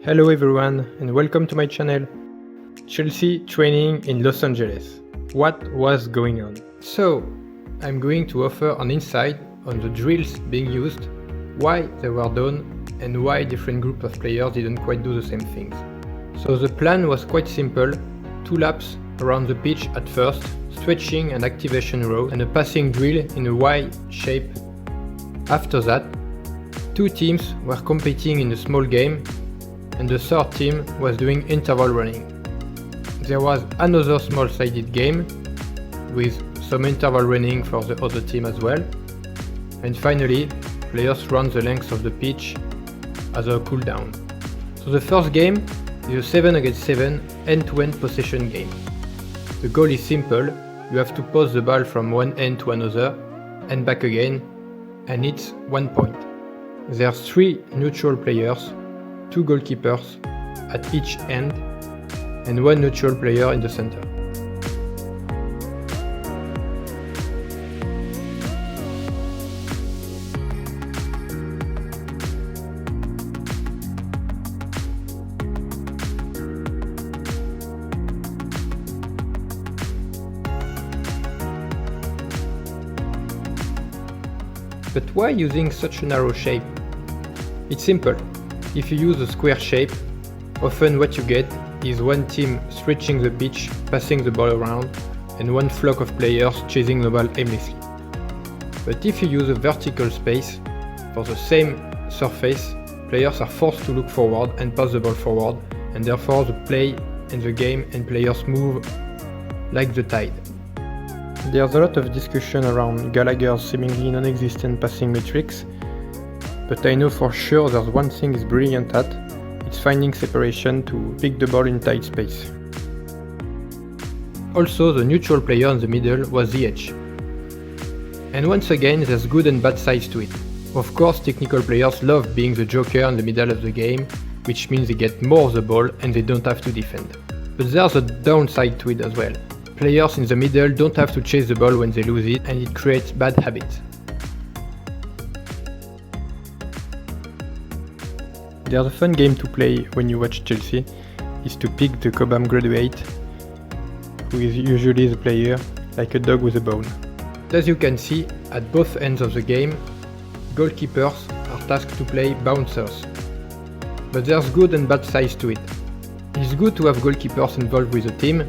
Hello everyone and welcome to my channel. Chelsea training in Los Angeles. What was going on? So, I'm going to offer an insight on the drills being used, why they were done, and why different groups of players didn't quite do the same things. So the plan was quite simple: 2 laps around the pitch at first, stretching and activation row, and a passing drill in a Y shape. After that, 2 teams were competing in a small game, and the third team was doing interval running. There was another small-sided game with some interval running for the other team as well. And finally, players run the length of the pitch as a cooldown. So the first game is a 7 against 7 end-to-end possession game. The goal is simple: you have to pass the ball from one end to another and back again, and it's 1 point. There's 3 neutral players, 2 goalkeepers at each end, and 1 neutral player in the center. But why using such a narrow shape? It's simple. If you use a square shape, often what you get is one team stretching the pitch, passing the ball around, and one flock of players chasing the ball aimlessly. But if you use a vertical space, for the same surface, players are forced to look forward and pass the ball forward, and therefore the play and the game and players move like the tide. There's a lot of discussion around Gallagher's seemingly non-existent passing metrics, but I know for sure there's one thing he's brilliant at: it's finding separation to pick the ball in tight space. Also, the neutral player in the middle was the edge. And once again, there's good and bad sides to it. Of course, technical players love being the joker in the middle of the game, which means they get more of the ball and they don't have to defend. But there's a downside to it as well. Players in the middle don't have to chase the ball when they lose it, and it creates bad habits. There's a fun game to play when you watch Chelsea, is to pick the Cobham graduate, who is usually the player, like a dog with a bone. As you can see, at both ends of the game, goalkeepers are tasked to play bouncers. But there's good and bad sides to it. It's good to have goalkeepers involved with the team,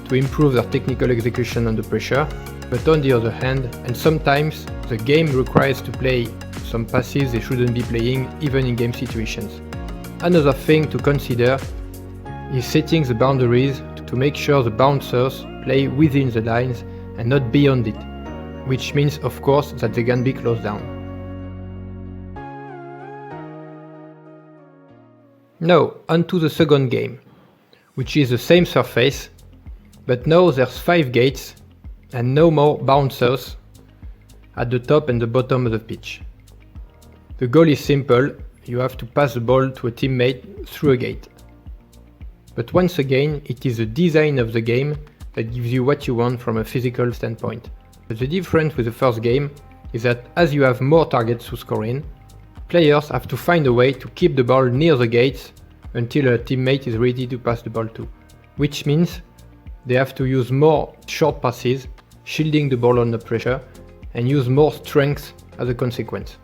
to improve their technical execution under pressure, but on the other hand, and sometimes, the game requires to play some passes they shouldn't be playing even in game situations. Another thing to consider is setting the boundaries to make sure the bouncers play within the lines and not beyond it, which means of course that they can be closed down. Now, onto the second game, which is the same surface, but now there's 5 gates and no more bouncers at the top and the bottom of the pitch. The goal is simple: you have to pass the ball to a teammate through a gate. But once again, it is the design of the game that gives you what you want from a physical standpoint. But the difference with the first game is that as you have more targets to score in, players have to find a way to keep the ball near the gates until a teammate is ready to pass the ball to, which means they have to use more short passes, shielding the ball under pressure, and use more strength as a consequence.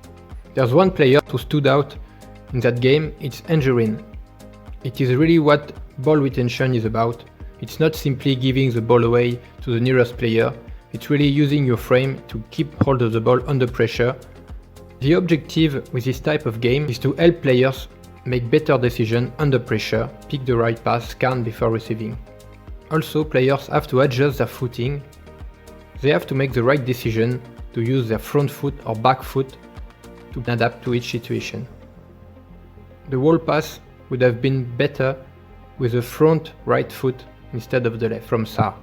There's one player who stood out in that game, it's Angerin. It is really what ball retention is about. It's not simply giving the ball away to the nearest player, it's really using your frame to keep hold of the ball under pressure. The objective with this type of game is to help players make better decisions under pressure, pick the right pass, scan before receiving. Also, players have to adjust their footing. They have to make the right decision to use their front foot or back foot to adapt to each situation. The wall pass would have been better with the front right foot instead of the left from Sarr.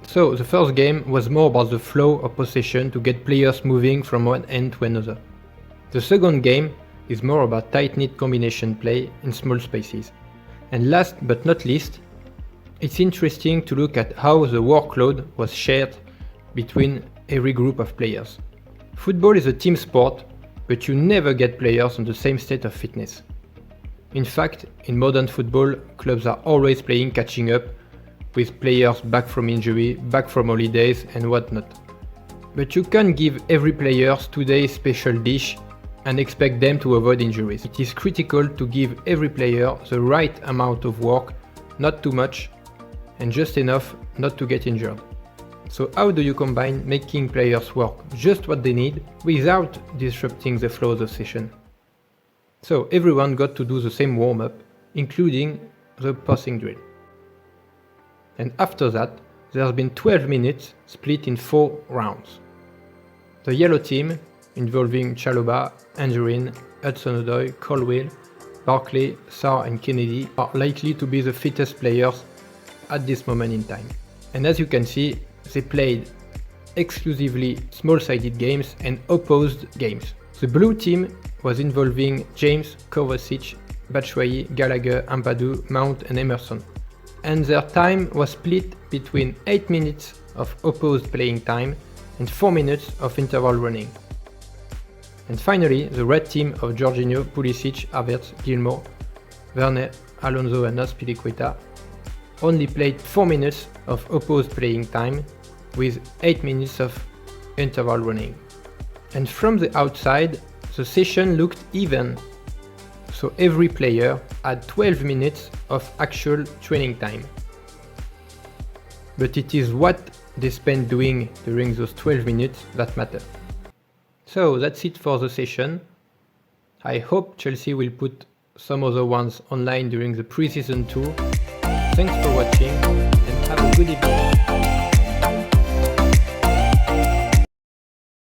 So the first game was more about the flow of possession to get players moving from one end to another. The second game is more about tight-knit combination play in small spaces. And last but not least, it's interesting to look at how the workload was shared between every group of players. Football is a team sport, but you never get players in the same state of fitness. In fact, in modern football, clubs are always playing catching up, with players back from injury, back from holidays and whatnot. But you can't give every player today's special dish and expect them to avoid injuries. It is critical to give every player the right amount of work, not too much, and just enough not to get injured. So how do you combine making players work just what they need without disrupting the flow of the session? So everyone got to do the same warm-up, including the passing drill. And after that, there's been 12 minutes split in 4 rounds. The yellow team, involving Chalobah, Angerin, Hudson-Odoi, Colwill, Barkley, Sarr and Kennedy, are likely to be the fittest players at this moment in time. And as you can see, they played exclusively small-sided games and opposed games. The blue team was involving James, Kovacic, Batshuayi, Gallagher, Ampadu, Mount and Emerson. And their time was split between 8 minutes of opposed playing time and 4 minutes of interval running. And finally, the red team of Jorginho, Pulisic, Havertz, Gilmour, Werner, Alonso and Azpilicueta only played 4 minutes of opposed playing time with 8 minutes of interval running. And from the outside, the session looked even, so every player had 12 minutes of actual training time. But it is what they spend doing during those 12 minutes that matter. So that's it for the session. I hope Chelsea will put some other ones online during the pre-season tour. Thanks for watching and have a good evening.